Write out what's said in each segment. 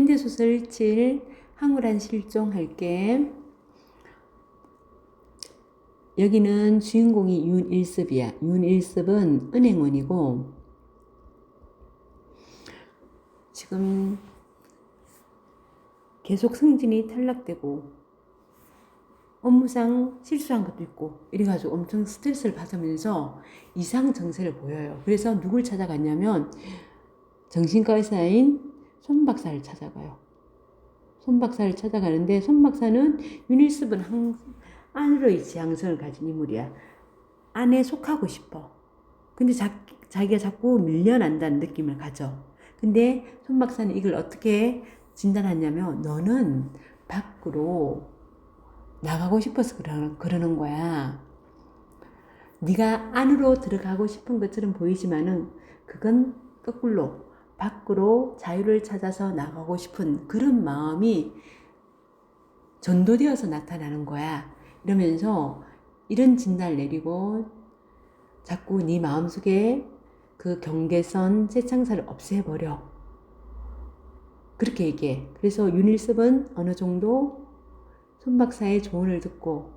현대소설 7 황홀한 실종 할게. 여기는 주인공이 윤일습이야. 윤일습은 은행원이고 지금 계속 승진이 탈락되고 업무상 실수한 것도 있고 이래가지고 엄청 스트레스를 받으면서 이상 증세를 보여요. 그래서 누굴 찾아갔냐면 정신과 의사인 손 박사를 찾아가요. 손 박사를 찾아가는데 손 박사는 윤일습은 안으로의 지향성을 가진 인물이야. 안에 속하고 싶어. 근데 자기가 자꾸 밀려난다는 느낌을 가져. 근데 손 박사는 이걸 어떻게 진단하냐면 너는 밖으로 나가고 싶어서 그러는 거야. 네가 안으로 들어가고 싶은 것처럼 보이지만은 그건 거꾸로 밖으로 자유를 찾아서 나가고 싶은 그런 마음이 전도되어서 나타나는 거야. 이러면서 이런 진단을 내리고 자꾸 네 마음속에 그 경계선 세창사를 없애버려. 그렇게 얘기해. 그래서 윤일습은 어느 정도 손 박사의 조언을 듣고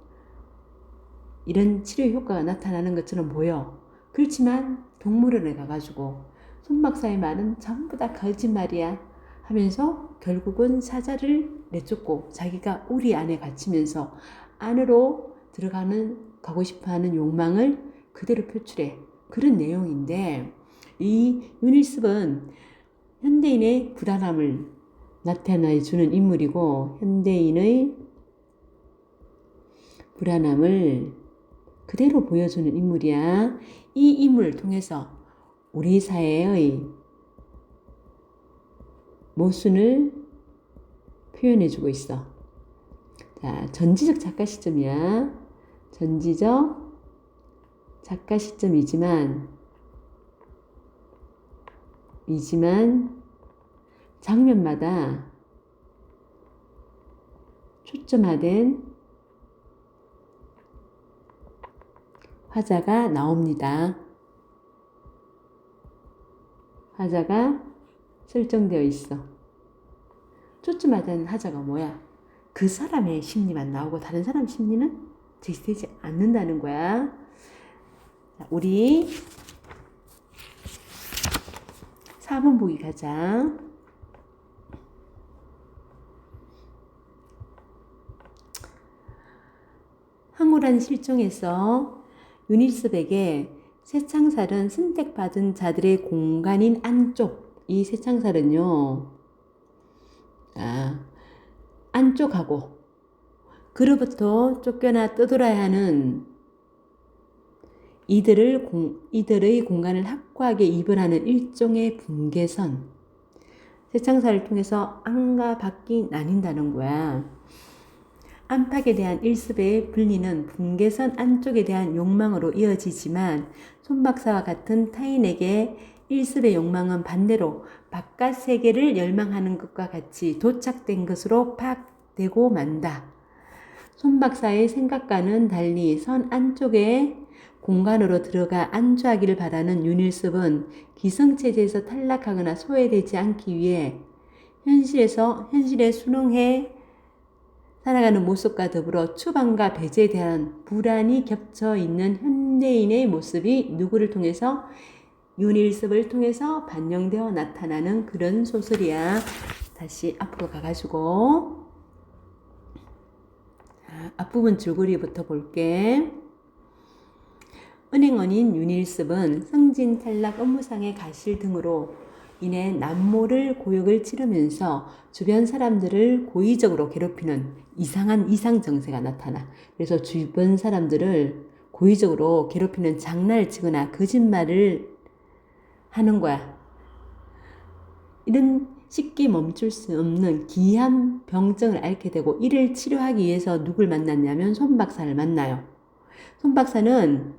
이런 치료 효과가 나타나는 것처럼 보여. 그렇지만 동물원에 가가지고 손 박사의 말은 전부 다 거짓말이야 하면서 결국은 사자를 내쫓고 자기가 우리 안에 갇히면서 안으로 가고 싶어하는 욕망을 그대로 표출해. 그런 내용인데 이 윤일습은 현대인의 불안함을 나타내주는 인물이고 현대인의 불안함을 그대로 보여주는 인물이야. 이 인물을 통해서 우리 사회의 모순을 표현해주고 있어. 자, 전지적 작가 시점이야. 전지적 작가 시점이지만 장면마다 초점화된 화자가 나옵니다. 화자가 설정되어 있어. 초점화된 화자가 뭐야? 그 사람의 심리만 나오고 다른 사람 심리는 제시되지 않는다는 거야. 자, 우리 4번 보기 가자. 황홀한 실종에서 윤일습에게 쇠창살은 선택받은 자들의 공간인 안쪽, 이 쇠창살은요, 안쪽하고 그로부터 쫓겨나 떠돌아야 하는 이들의 공간을 확고하게 이분하는 일종의 분계선. 쇠창살을 통해서 안과 밖이 나뉜다는 거야. 안팎에 대한 일습의 분리는 분계선 안쪽에 대한 욕망으로 이어지지만 손 박사와 같은 타인에게 일습의 욕망은 반대로 바깥 세계를 열망하는 것과 같이 도착된 것으로 파악되고 만다. 손 박사의 생각과는 달리 선 안쪽의 공간으로 들어가 안주하기를 바라는 윤일습은 기성체제에서 탈락하거나 소외되지 않기 위해 현실에 순응해 살아가는 모습과 더불어 추방과 배제에 대한 불안이 겹쳐 있는 현대인의 모습이 누구를 통해서? 윤일습을 통해서 반영되어 나타나는 그런 소설이야. 다시 앞으로 가가지고 앞부분 줄거리부터 볼게. 은행원인 윤일습은 승진 탈락 업무상의 가실 등으로 인해 남모를 고역을 치르면서 주변 사람들을 고의적으로 괴롭히는 이상한 이상 정세가 나타나. 그래서 주변 사람들을 고의적으로 괴롭히는 장난을 치거나 거짓말을 하는 거야. 이런 쉽게 멈출 수 없는 기이한 병증을 앓게 되고 이를 치료하기 위해서 누굴 만났냐면 손 박사를 만나요. 손 박사는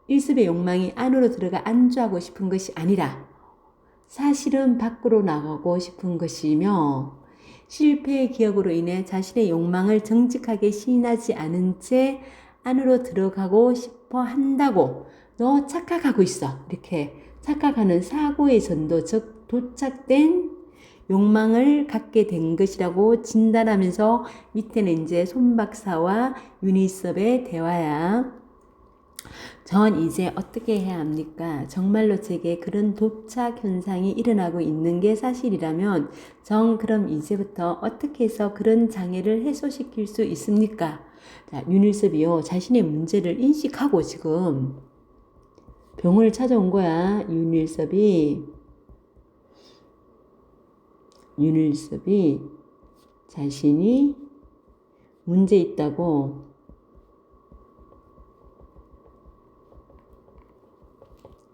일습의 욕망이 안으로 들어가 안주하고 싶은 것이 아니라 사실은 밖으로 나가고 싶은 것이며 실패의 기억으로 인해 자신의 욕망을 정직하게 시인하지 않은 채 안으로 들어가고 싶어 한다고 너 착각하고 있어. 이렇게 착각하는 사고의 전도, 즉 도착된 욕망을 갖게 된 것이라고 진단하면서 밑에는 이제 손 박사와 윤일섭의 대화야. 전 이제 어떻게 해야 합니까? 정말로 제게 그런 도착 현상이 일어나고 있는 게 사실이라면 전 그럼 이제부터 어떻게 해서 그런 장애를 해소시킬 수 있습니까? 자, 윤일섭이요. 자신의 문제를 인식하고 지금 병원을 찾아온 거야. 윤일섭이 자신이 문제 있다고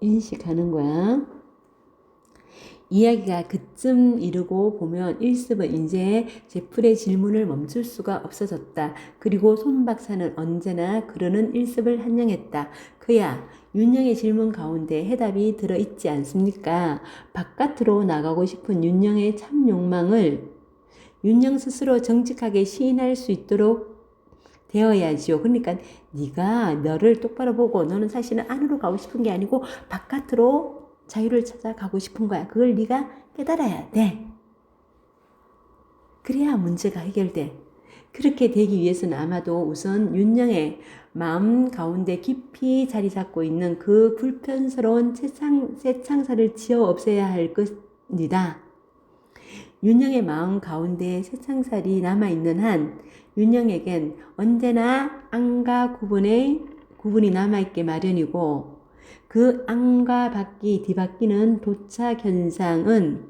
인식하는 거야. 이야기가 그쯤 이르고 보면 일습은 이제 제풀의 질문을 멈출 수가 없어졌다. 그리고 손 박사는 언제나 그러는 일습을 한영했다. 그야 윤영의 질문 가운데 해답이 들어있지 않습니까? 바깥으로 나가고 싶은 윤영의 참 욕망을 윤영 스스로 정직하게 시인할 수 있도록 되어야지요. 그러니까 네가 너를 똑바로 보고 너는 사실은 안으로 가고 싶은 게 아니고 바깥으로 자유를 찾아가고 싶은 거야. 그걸 네가 깨달아야 돼. 그래야 문제가 해결돼. 그렇게 되기 위해서는 아마도 우선 윤영의 마음 가운데 깊이 자리 잡고 있는 그 불편스러운 쇠창살을 지어 없애야 할 것입니다. 윤영의 마음 가운데 쇠창살이 남아있는 한 윤영에겐 언제나 안과 구분이 남아있게 마련이고 그 안과 바퀴 뒤바뀌는 도착 현상은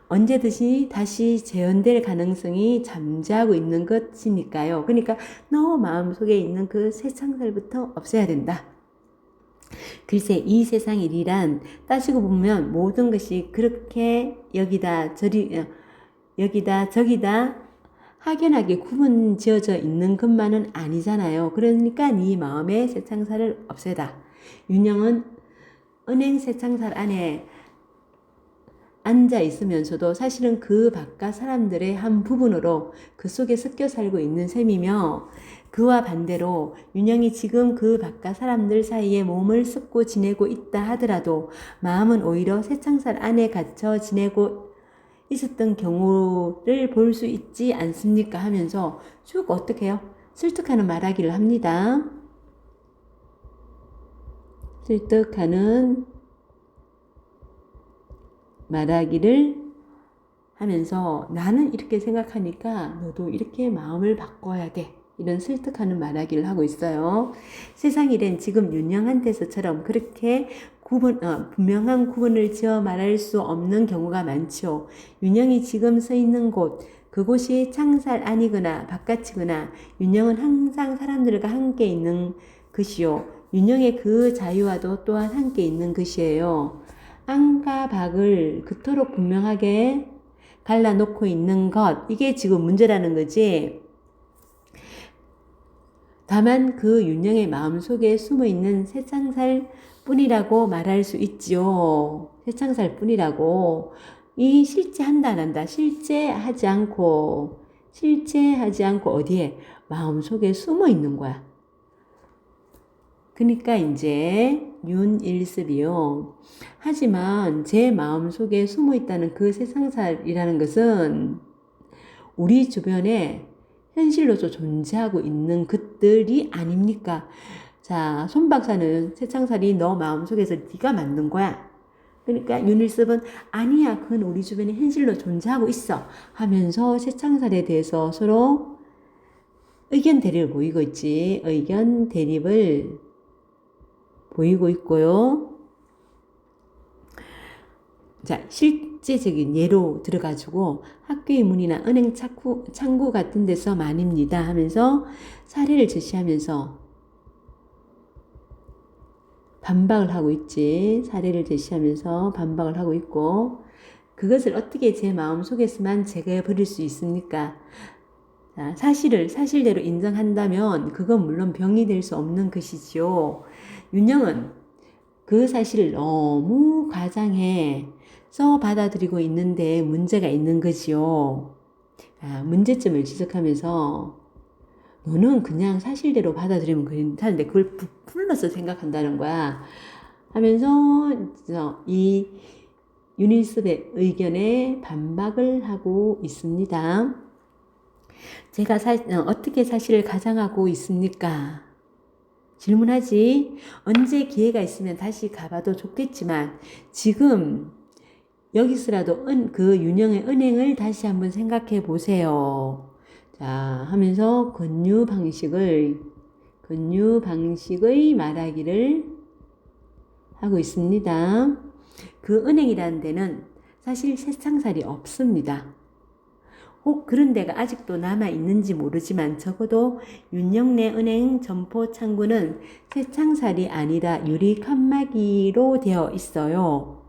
언제든지 다시 재현될 가능성이 잠재하고 있는 것이니까요. 그러니까 너 마음속에 있는 그 쇠창살부터 없애야 된다. 글쎄 이 세상 일이란 따지고 보면 모든 것이 그렇게 여기다 저기다 확연하게 구분 지어져 있는 것만은 아니잖아요. 그러니까 네 마음의 쇠창살을 없애다. 윤영은 은행 쇠창살 안에 앉아 있으면서도 사실은 그 바깥 사람들의 한 부분으로 그 속에 섞여 살고 있는 셈이며 그와 반대로 윤영이 지금 그 바깥 사람들 사이에 몸을 섞고 지내고 있다 하더라도 마음은 오히려 쇠창살 안에 갇혀 지내고 있었던 경우를 볼 수 있지 않습니까? 하면서 쭉 어떻게 해요? 설득하는 말하기를 합니다. 설득하는 말하기를 하면서 나는 이렇게 생각하니까 너도 이렇게 마음을 바꿔야 돼. 이런 설득하는 말하기를 하고 있어요. 세상 일엔 지금 윤영한테서처럼 그렇게 분명한 구분을 지어 말할 수 없는 경우가 많죠. 윤영이 지금 서 있는 그곳이 창살 아니거나 바깥이거나 윤영은 항상 사람들과 함께 있는 것이요. 윤영의 그 자유와도 또한 함께 있는 것이에요. 안과 밖을 그토록 분명하게 갈라놓고 있는 것, 이게 지금 문제라는 거지. 다만 그 윤영의 마음속에 숨어있는 쇠창살 뿐이라고 말할 수 있지요. 쇠창살 뿐이라고. 이 실제한다 안 한다. 실제하지 않고 어디에? 마음속에 숨어있는 거야. 그러니까 이제 윤일습이요. 하지만 제 마음속에 숨어있다는 그 쇠창살이라는 것은 우리 주변에 현실로서 존재하고 있는 것들이 아닙니까? 자, 손 박사는 쇠창살이 너 마음속에서 네가 만든 거야. 그러니까 윤일습은 아니야, 그건 우리 주변에 현실로 존재하고 있어 하면서 쇠창살에 대해서 서로 의견 대립을 보이고 있지. 의견 대립을 보이고 있고요. 자, 실제적인 예로 들어가지고 학교의 문이나 은행 창구 같은 데서 말입니다 하면서 사례를 제시하면서 반박을 하고 있지. 사례를 제시하면서 반박을 하고 있고 그것을 어떻게 제 마음속에서만 제거해버릴 수 있습니까? 자, 사실을 사실대로 인정한다면 그건 물론 병이 될 수 없는 것이지요. 윤영은 그 사실을 너무 과장해서 받아들이고 있는데 문제가 있는 거지요. 문제점을 지적하면서 너는 그냥 사실대로 받아들이면 괜찮은데 그걸 부풀러서 생각한다는 거야. 하면서 이 윤일섭의 의견에 반박을 하고 있습니다. 제가 어떻게 사실을 가장하고 있습니까? 질문하지. 언제 기회가 있으면 다시 가봐도 좋겠지만 지금 여기서라도 그 윤영의 은행을 다시 한번 생각해 보세요. 자, 하면서 근유 방식의 말하기를 하고 있습니다. 그 은행이라는 데는 사실 새창살이 없습니다. 혹 그런 데가 아직도 남아 있는지 모르지만 적어도 윤영내 은행 점포 창구는 새창살이 아니라 유리 칸막이로 되어 있어요.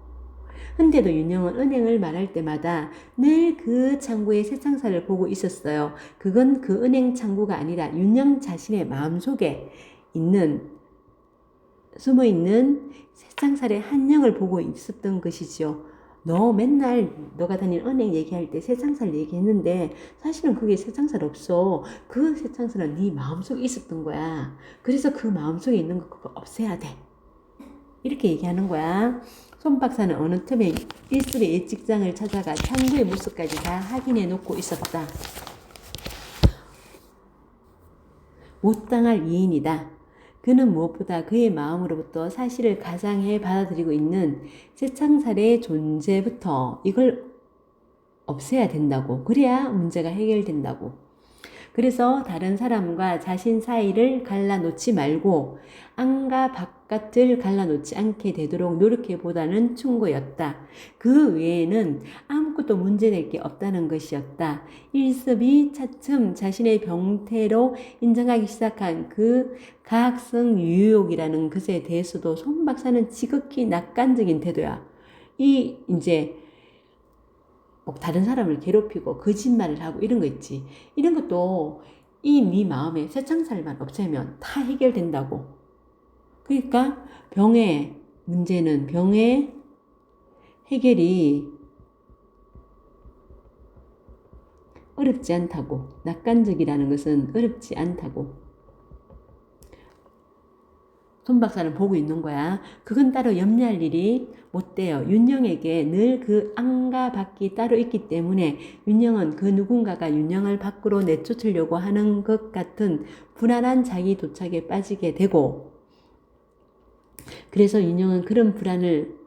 근데도 윤영은 은행을 말할 때마다 늘 그 창구의 새창살을 보고 있었어요. 그건 그 은행 창구가 아니라 윤영 자신의 마음속에 숨어있는 새창살의 한영을 보고 있었던 것이죠. 너 맨날 너가 다니는 은행 얘기할 때 새창살 얘기했는데 사실은 그게 새창살 없어. 그 새창살은 네 마음속에 있었던 거야. 그래서 그 마음속에 있는 거 그거 없애야 돼. 이렇게 얘기하는 거야. 손 박사는 어느 틈에 일습의 옛 직장을 찾아가 창구의 모습까지 다 확인해 놓고 있었다. 못 당할 이인이다. 그는 무엇보다 그의 마음으로부터 사실을 가장해 받아들이고 있는 새창살의 존재부터 이걸 없애야 된다고. 그래야 문제가 해결된다고. 그래서 다른 사람과 자신 사이를 갈라놓지 말고 안과 바깥을 갈라놓지 않게 되도록 노력해보다는 충고였다. 그 외에는 아무것도 문제될 게 없다는 것이었다. 일습이 차츰 자신의 병태로 인정하기 시작한 그 가학성 유욕이라는 것에 대해서도 손 박사는 지극히 낙관적인 태도야. 이제 뭐 다른 사람을 괴롭히고 거짓말을 하고 이런 거 있지. 이런 것도 네 마음에 새창살만 없애면 다 해결된다고. 그러니까 병의 문제는 병의 해결이 어렵지 않다고. 낙관적이라는 것은 어렵지 않다고. 손 박사는 보고 있는 거야. 그건 따로 염려할 일이 못 돼요. 윤영에게 늘 그 안과 밖이 따로 있기 때문에 윤영은 그 누군가가 윤영을 밖으로 내쫓으려고 하는 것 같은 불안한 자기 도착에 빠지게 되고, 그래서 윤영은 그런 불안을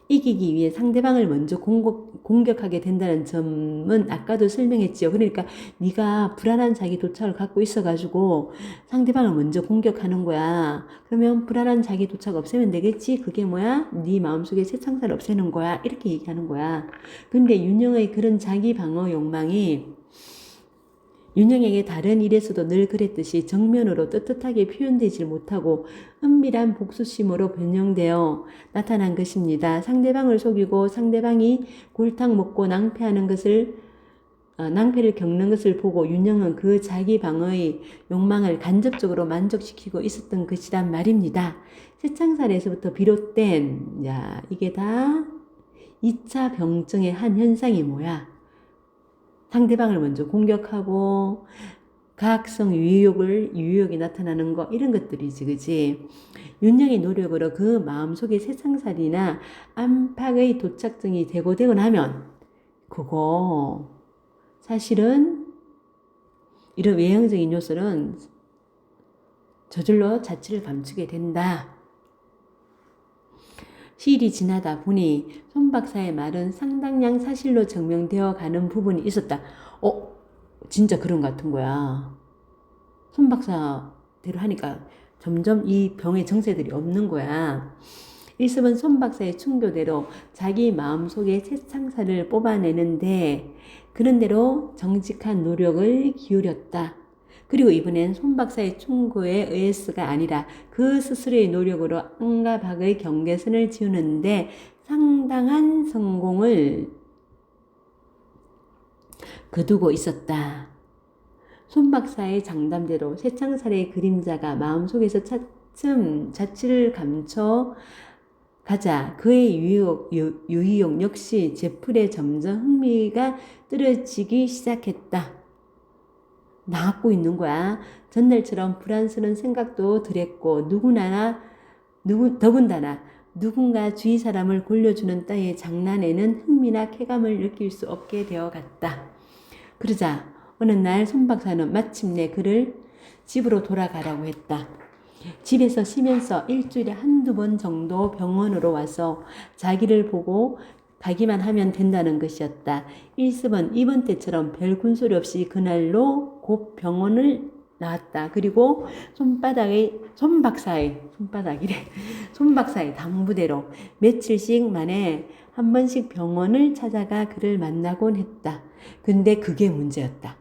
이기기 위해 상대방을 먼저 공격하게 된다는 점은 아까도 설명했지요. 그러니까 네가 불안한 자기 도착을 갖고 있어가지고 상대방을 먼저 공격하는 거야. 그러면 불안한 자기 도착 없애면 되겠지? 그게 뭐야? 네 마음속에 새창살 없애는 거야. 이렇게 얘기하는 거야. 근데 윤영의 그런 자기 방어 욕망이 윤영에게 다른 일에서도 늘 그랬듯이 정면으로 떳떳하게 표현되지 못하고 은밀한 복수심으로 변형되어 나타난 것입니다. 상대방을 속이고 상대방이 골탕 먹고 낭패를 겪는 것을 보고 윤영은 그 자기 방어의 욕망을 간접적으로 만족시키고 있었던 것이란 말입니다. 새창살에서부터 비롯된 이게 다 2차 병증의 한 현상이 뭐야? 상대방을 먼저 공격하고 가학성 유욕이 나타나는 거 이런 것들이지, 그지? 윤영의 노력으로 그 마음속에 새창살이나 안팎의 도착증이 되고 나면 그거 사실은 이런 외형적인 요소는 저절로 자취를 감추게 된다. 시일이 지나다 보니 손 박사의 말은 상당량 사실로 증명되어 가는 부분이 있었다. 진짜 그런 것 같은 거야. 손 박사대로 하니까 점점 이 병의 정세들이 없는 거야. 일습은 손 박사의 충고대로 자기 마음속에 새창살을 뽑아내는데 그런 대로 정직한 노력을 기울였다. 그리고 이번엔 손 박사의 충고에 의해서가 아니라 그 스스로의 노력으로 안과 밖의 경계선을 지우는데 상당한 성공을 거두고 있었다. 손 박사의 장담대로 새창살의 그림자가 마음속에서 차츰 자취를 감춰 가자 그의 유의욕 역시 제풀에 점점 흥미가 떨어지기 시작했다. 나고 있는 거야. 전날처럼 불안스러운 생각도 들었고 더군다나 누군가 주위 사람을 골려주는 따위의 장난에는 흥미나 쾌감을 느낄 수 없게 되어갔다. 그러자 어느 날 손 박사는 마침내 그를 집으로 돌아가라고 했다. 집에서 쉬면서 일주일에 한두 번 정도 병원으로 와서 자기를 보고 가기만 하면 된다는 것이었다. 일습은 이번 때처럼 별 군소리 없이 그날로 곧 병원을 나왔다. 그리고 손 박사의 당부대로 며칠씩 만에 한 번씩 병원을 찾아가 그를 만나곤 했다. 근데 그게 문제였다.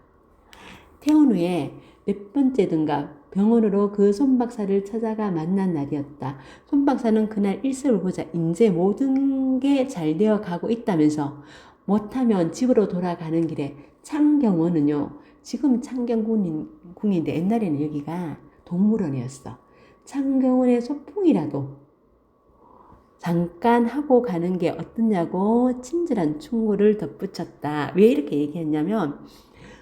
퇴원 후에 몇 번째든가 병원으로 그 손 박사를 찾아가 만난 날이었다. 손 박사는 그날 일습을 보자 이제 모든 게 잘 되어 가고 있다면서 못하면 집으로 돌아가는 길에 창경원은요. 지금 창경궁인데 옛날에는 여기가 동물원이었어. 창경원의 소풍이라도 잠깐 하고 가는 게 어떠냐고 친절한 충고를 덧붙였다. 왜 이렇게 얘기했냐면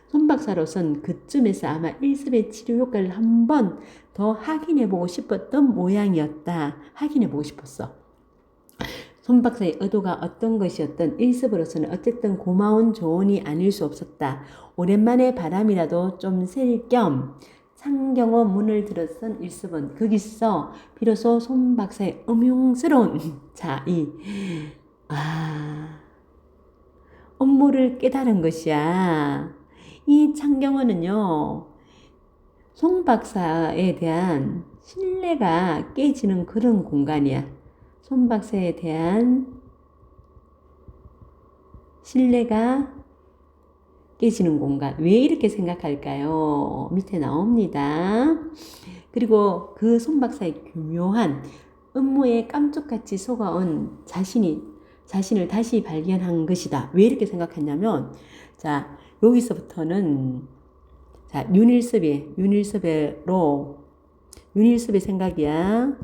손 박사로선 그쯤에서 아마 일습의 치료 효과를 한 번 더 확인해보고 싶었던 모양이었다. 확인해보고 싶었어. 손 박사의 의도가 어떤 것이었든 일습으로서는 어쨌든 고마운 조언이 아닐 수 없었다. 오랜만에 바람이라도 좀 쐴 겸 창경원 문을 들어선 일습은 거기서 비로소 손 박사의 음흉스러운 업무를 깨달은 것이야. 이 창경원은요, 손 박사에 대한 신뢰가 깨지는 그런 공간이야. 손 박사에 대한 신뢰가 깨지는 공간. 왜 이렇게 생각할까요? 밑에 나옵니다. 그리고 그 손 박사의 교묘한 업무에 깜짝같이 속아온 자신을 다시 발견한 것이다. 왜 이렇게 생각했냐면, 자, 여기서부터는 윤일섭의 생각이야.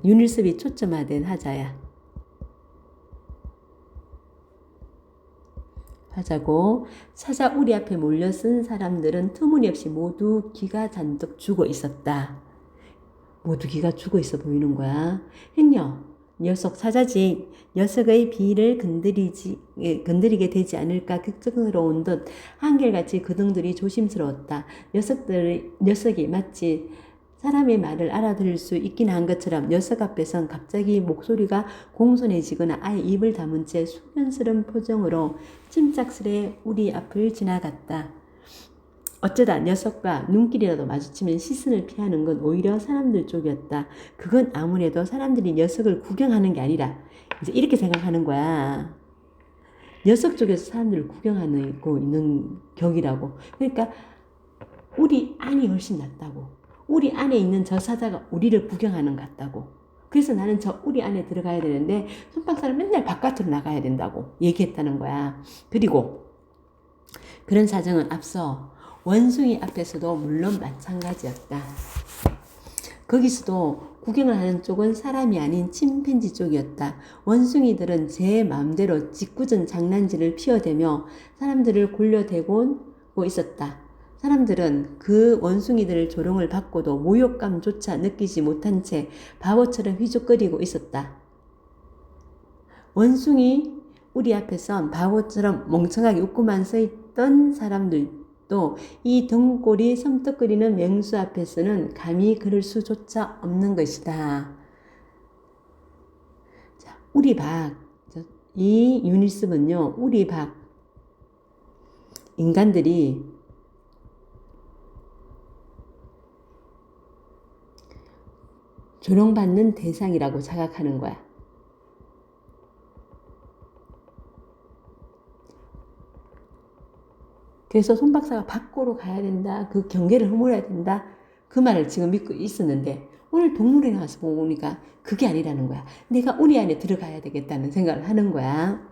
윤일섭이 초점화된 하자고 찾아 우리 앞에 몰려쓴 사람들은 터무니없이 모두 기가 잔뜩 죽어 있었다. 모두 기가 죽어 있어 보이는 거야. 행여 녀석 사자지 녀석의 비를 건드리게 되지 않을까 걱정스러운 듯 한결같이 그등들이 조심스러웠다. 녀석이 마치 사람의 말을 알아들을 수 있긴 한 것처럼 녀석 앞에선 갑자기 목소리가 공손해지거나 아예 입을 다문 채 숙연스러운 표정으로 침착스레 우리 앞을 지나갔다. 어쩌다 녀석과 눈길이라도 마주치면 시선을 피하는 건 오히려 사람들 쪽이었다. 그건 아무래도 사람들이 녀석을 구경하는 게 아니라 이제 이렇게 생각하는 거야. 녀석 쪽에서 사람들을 구경하고 있는 격이라고. 그러니까 우리 안이 훨씬 낫다고. 우리 안에 있는 저 사자가 우리를 구경하는 것 같다고. 그래서 나는 저 우리 안에 들어가야 되는데 손 박사는 맨날 바깥으로 나가야 된다고 얘기했다는 거야. 그리고 그런 사정은 앞서 원숭이 앞에서도 물론 마찬가지였다. 거기서도 구경을 하는 쪽은 사람이 아닌 침팬지 쪽이었다. 원숭이들은 제 마음대로 짓궂은 장난질을 피워대며 사람들을 골려대고 있었다. 사람들은 그 원숭이들을 조롱을 받고도 모욕감조차 느끼지 못한 채 바보처럼 휘죽거리고 있었다. 원숭이 우리 앞에선 바보처럼 멍청하게 웃고만 서 있던 사람들도 이 등골이 섬뜩거리는 맹수 앞에서는 감히 그럴 수조차 없는 것이다. 자, 이 유니스는요, 인간들이 조롱받는 대상이라고 자각하는 거야. 그래서 손 박사가 밖으로 가야 된다. 그 경계를 허물어야 된다. 그 말을 지금 믿고 있었는데 오늘 동물에 나와서 보니까 그게 아니라는 거야. 내가 우리 안에 들어가야 되겠다는 생각을 하는 거야.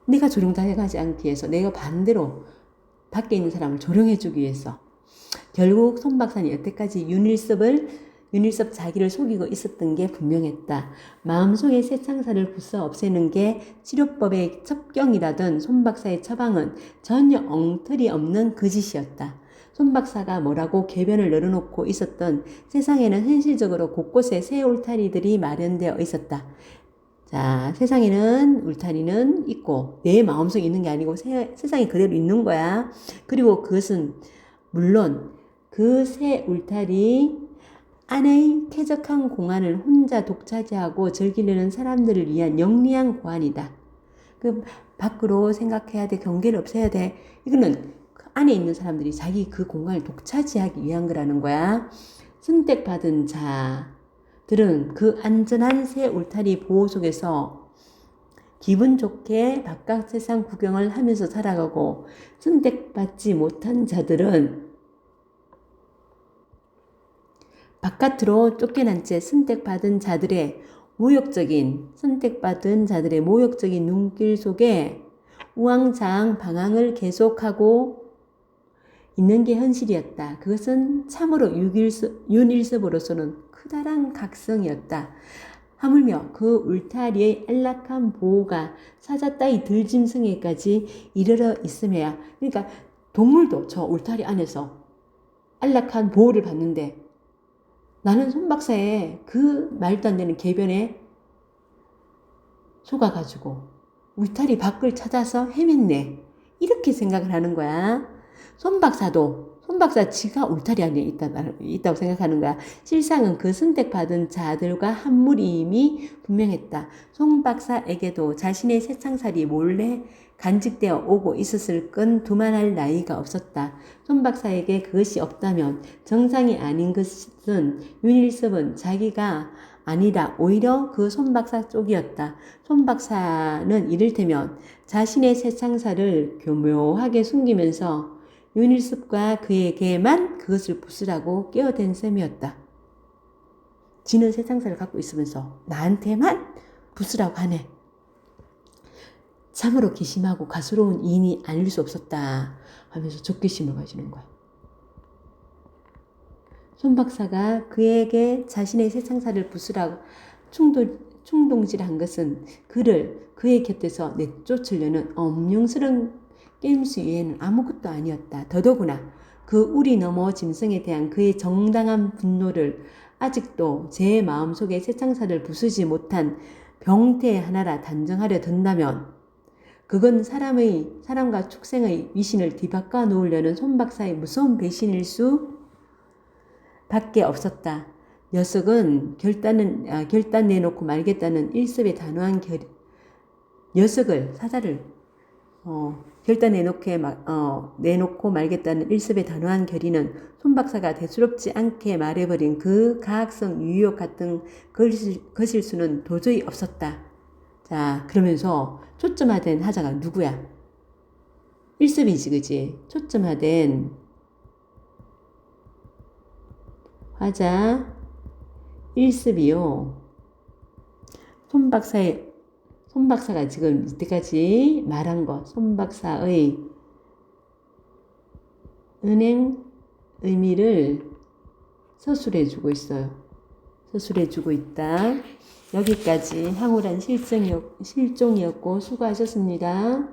내가 조롱당하지 않기 위해서 내가 반대로 밖에 있는 사람을 조롱해주기 위해서 결국 손 박사는 여태까지 윤일섭 자기를 속이고 있었던 게 분명했다. 마음속의 새창사를 부숴 없애는 게 치료법의 첩경이라던 손 박사의 처방은 전혀 엉터리 없는 거짓이었다. 손 박사가 뭐라고 궤변을 열어놓고 있었던 세상에는 현실적으로 곳곳에 새 울타리들이 마련되어 있었다. 자, 세상에는 울타리는 있고 내 마음속에 있는 게 아니고 세상에 그대로 있는 거야. 그리고 그것은 물론 그 새 울타리 안의 쾌적한 공간을 혼자 독차지하고 즐기려는 사람들을 위한 영리한 고안이다. 그 밖으로 생각해야 돼. 경계를 없애야 돼. 이거는 그 안에 있는 사람들이 자기 그 공간을 독차지하기 위한 거라는 거야. 선택받은 자들은 그 안전한 새 울타리 보호 속에서 기분 좋게 바깥 세상 구경을 하면서 살아가고, 선택받지 못한 자들은 바깥으로 쫓겨난 채 선택받은 자들의 모욕적인 눈길 속에 우왕좌왕 방황을 계속하고 있는 게 현실이었다. 그것은 참으로 윤일섭으로서는 크다란 각성이었다. 하물며 그 울타리의 안락한 보호가 사자 따위 들짐승에까지 이르러 있음에야. 그러니까 동물도 저 울타리 안에서 안락한 보호를 받는데 나는 손 박사의 그 말도 안 되는 궤변에 속아가지고 울타리 밖을 찾아서 헤맸네. 이렇게 생각을 하는 거야. 손 박사 지가 울타리 안에 있다고 생각하는 거야. 실상은 그 선택받은 자들과 한 무리임이 분명했다. 손 박사에게도 자신의 새창살이 몰래 간직되어 오고 있었을 건 두말할 나위가 없었다. 손 박사에게 그것이 없다면 정상이 아닌 것은 윤일섭은 자기가 아니라 오히려 그 손 박사 쪽이었다. 손 박사는 이를테면 자신의 새창살을 교묘하게 숨기면서 윤일섭과 그에게만 그것을 부수라고 끼어댄 셈이었다. 지는 새창살을 갖고 있으면서 나한테만 부수라고 하네. 참으로 기심하고 가스로운 인이 아닐 수 없었다 하면서 적개심을 가지는 거야. 손 박사가 그에게 자신의 새창살을 부수라고 충동질한 것은 그의 곁에서 내쫓으려는 엄룡스러운 깸수 외에는 아무것도 아니었다. 더더구나 그 우리 너머 짐승에 대한 그의 정당한 분노를 아직도 제 마음속에 새창살을 부수지 못한 병태 하나라 단정하려 든다면 그건 사람과 축생의 위신을 뒤바꿔 놓으려는 손 박사의 무서운 배신일 수 밖에 없었다. 녀석은 결단 내놓고 말겠다는 일섭의 단호한 결단 내놓고 말겠다는 일섭의 단호한 결의는 손 박사가 대수롭지 않게 말해버린 그 가학성 유욕 같은 것일 수는 도저히 없었다. 자, 그러면서 초점화된 하자가 누구야? 일섭이지, 그지? 초점화된 화자 일섭이요. 손 박사가 지금 이때까지 말한 것, 손 박사의 은행 의미를 서술해주고 있어요. 서술해주고 있다. 여기까지 황홀한 실종이었고 수고하셨습니다.